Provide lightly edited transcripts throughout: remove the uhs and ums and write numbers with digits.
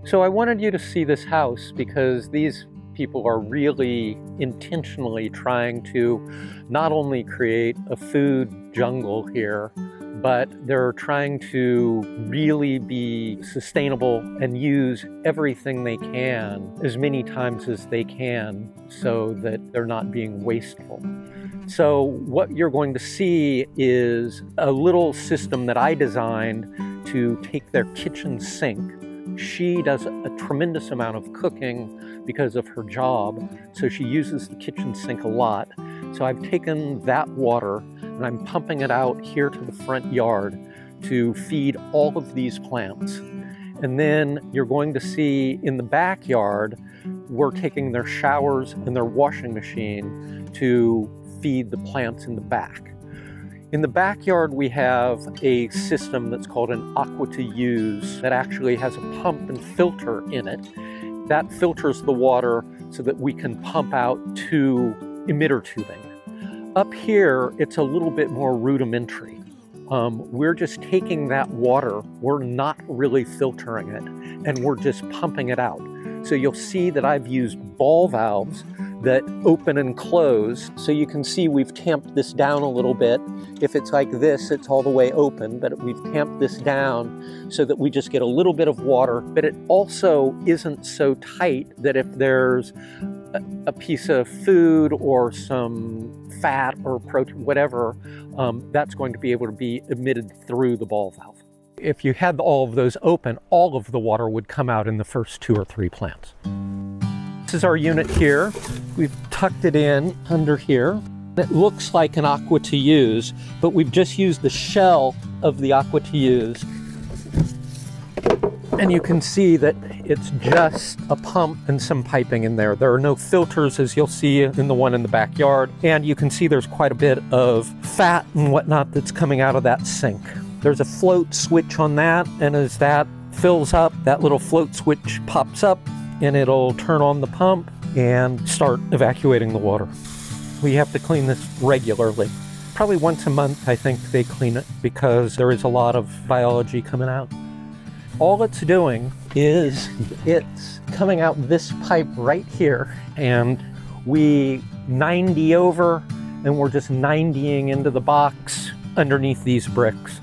So I wanted you to see this house because these people are really intentionally trying to not only create a food jungle here, but they're trying to really be sustainable and use everything they can as many times as they can so that they're not being wasteful. So what you're going to see is a little system that I designed to take their kitchen sink. She does a tremendous amount of cooking because of her job, so she uses the kitchen sink a lot. So I've taken that water and I'm pumping it out here to the front yard to feed all of these plants. And then you're going to see in the backyard, we're taking their showers and their washing machine to feed the plants in the back. In the backyard, we have a system that's called an aqua to use that actually has a pump and filter in it. That filters the water so that we can pump out to emitter tubing. Up here, it's a little bit more rudimentary. We're just taking that water, we're not really filtering it, and we're just pumping it out. So you'll see that I've used ball valves that open and close. So you can see we've tamped this down a little bit. If it's like this, it's all the way open, but we've tamped this down so that we just get a little bit of water, but it also isn't so tight that if there's a piece of food or some fat or protein, whatever, that's going to be able to be emitted through the ball valve. If you had all of those open, all of the water would come out in the first 2 or 3 plants. This is our unit here. We've tucked it in under here. It looks like an aqua to use, but we've just used the shell of the aqua to use. And you can see that it's just a pump and some piping in there. There are no filters, as you'll see in the one in the backyard. And you can see there's quite a bit of fat and whatnot that's coming out of that sink. There's a float switch on that, and as that fills up, that little float switch pops up and it'll turn on the pump and start evacuating the water. We have to clean this regularly. Probably once a month, I think they clean it because there is a lot of biology coming out. All it's doing is it's coming out this pipe right here, and we 90 over, and we're just 90ing into the box underneath these bricks.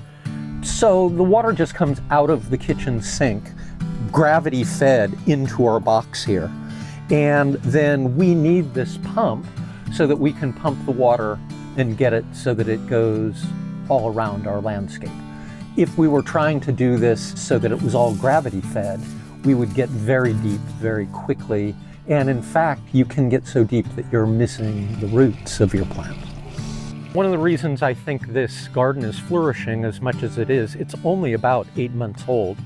So the water just comes out of the kitchen sink, gravity fed into our box here. And then we need this pump so that we can pump the water and get it so that it goes all around our landscape. If we were trying to do this so that it was all gravity fed, we would get very deep very quickly. And in fact, you can get so deep that you're missing the roots of your plant. One of the reasons I think this garden is flourishing as much as it is, it's only about 8 months old,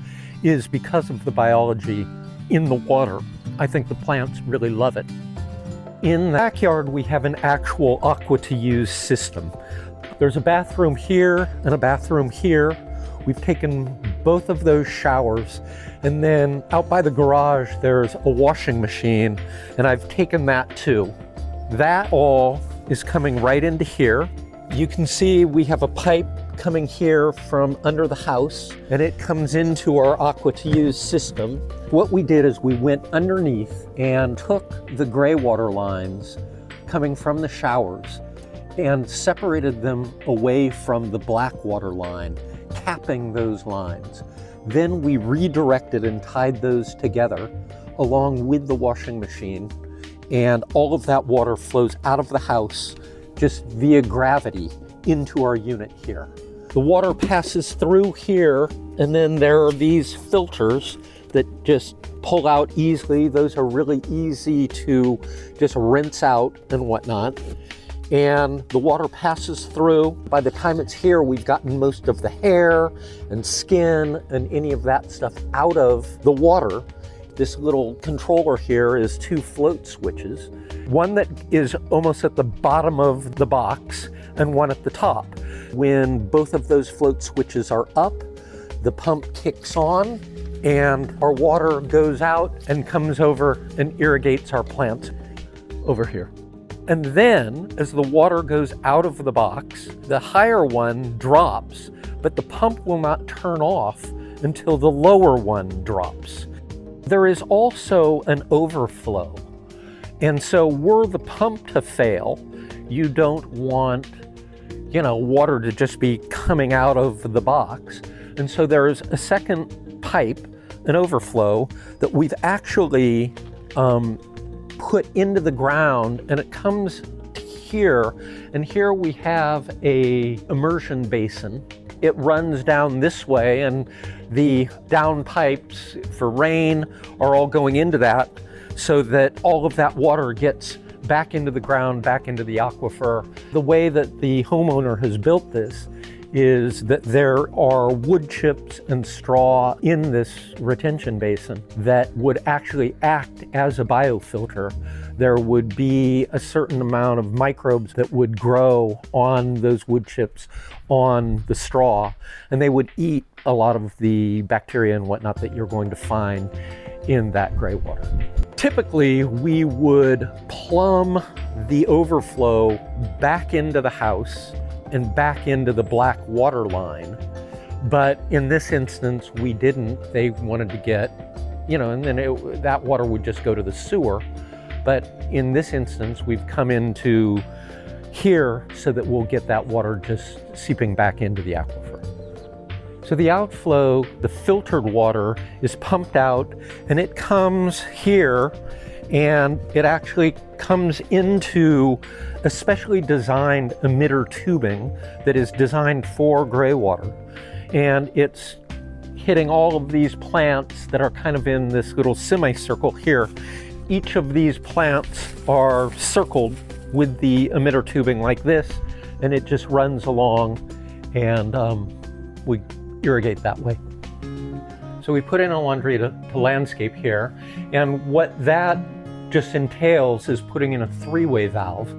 is because of the biology in the water. I think the plants really love it. In the backyard, we have an actual aqua to use system. There's a bathroom here and a bathroom here. We've taken both of those showers, and then out by the garage, there's a washing machine, and I've taken that too. That all is coming right into here. You can see we have a pipe coming here from under the house, and it comes into our aqua to use system. What we did is we went underneath and took the gray water lines coming from the showers and separated them away from the black water line, capping those lines. Then we redirected and tied those together along with the washing machine, and all of that water flows out of the house just via gravity into our unit here. The water passes through here, and then there are these filters that just pull out easily. Those are really easy to just rinse out and whatnot. And the water passes through. By the time it's here, we've gotten most of the hair and skin and any of that stuff out of the water. This little controller here is 2 float switches. One that is almost at the bottom of the box and one at the top. When both of those float switches are up, the pump kicks on and our water goes out and comes over and irrigates our plants over here. And then as the water goes out of the box, the higher one drops, but the pump will not turn off until the lower one drops. There is also an overflow. And so were the pump to fail, you don't want, water to just be coming out of the box. And so there's a second pipe, an overflow, that we've actually put into the ground, and it comes here. And here we have a immersion basin. It runs down this way, and the down pipes for rain are all going into that, so that all of that water gets back into the ground, back into the aquifer. The way that the homeowner has built this is that there are wood chips and straw in this retention basin that would actually act as a biofilter. There would be a certain amount of microbes that would grow on those wood chips, on the straw, and they would eat a lot of the bacteria and whatnot that you're going to find in that gray water. Typically, we would plumb the overflow back into the house and back into the black water line. But in this instance, we didn't. They wanted to get, and then that water would just go to the sewer. But in this instance, we've come into here so that we'll get that water just seeping back into the aquifer. So the outflow, the filtered water, is pumped out, and it comes here, and it actually comes into a specially designed emitter tubing that is designed for gray water. And it's hitting all of these plants that are kind of in this little semicircle here. Each of these plants are circled with the emitter tubing like this, and it just runs along, and we irrigate that way. So we put in a laundry to landscape here, and what that just entails is putting in a three-way valve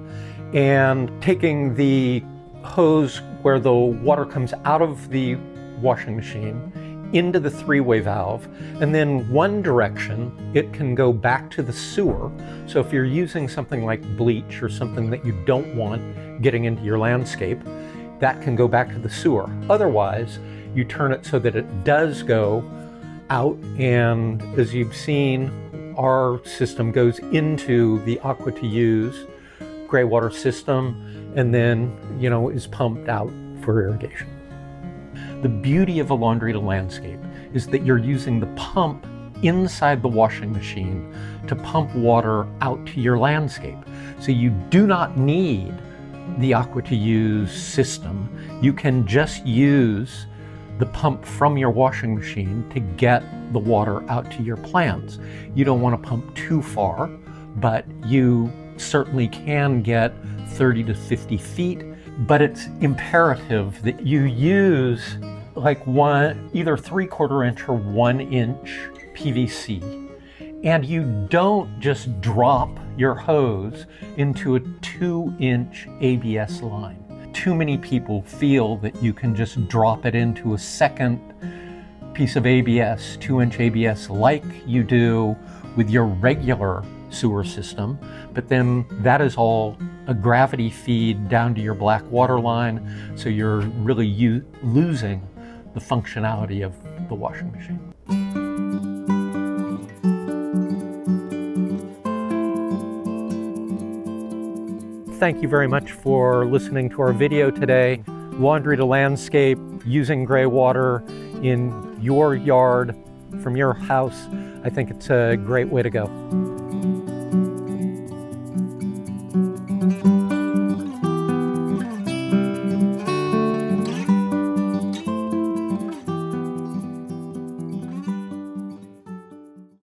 and taking the hose where the water comes out of the washing machine into the three-way valve, and then one direction it can go back to the sewer. So if you're using something like bleach or something that you don't want getting into your landscape, that can go back to the sewer. Otherwise, you turn it so that it does go out, and as you've seen, our system goes into the aqua to use gray water system, and then is pumped out for irrigation. The beauty of a laundry to landscape is that you're using the pump inside the washing machine to pump water out to your landscape. So you do not need the aqua to use system. You can just use the pump from your washing machine to get the water out to your plants. You don't want to pump too far, but you certainly can get 30 to 50 feet, but it's imperative that you use like either 3/4 inch or 1 inch PVC, and you don't just drop your hose into a 2-inch ABS line. Too many people feel that you can just drop it into a second piece of ABS, 2-inch ABS, like you do with your regular sewer system, but then that is all a gravity feed down to your black water line, so you're really losing the functionality of the washing machine. Thank you very much for listening to our video today. Laundry to landscape, using gray water in your yard, from your house. I think it's a great way to go.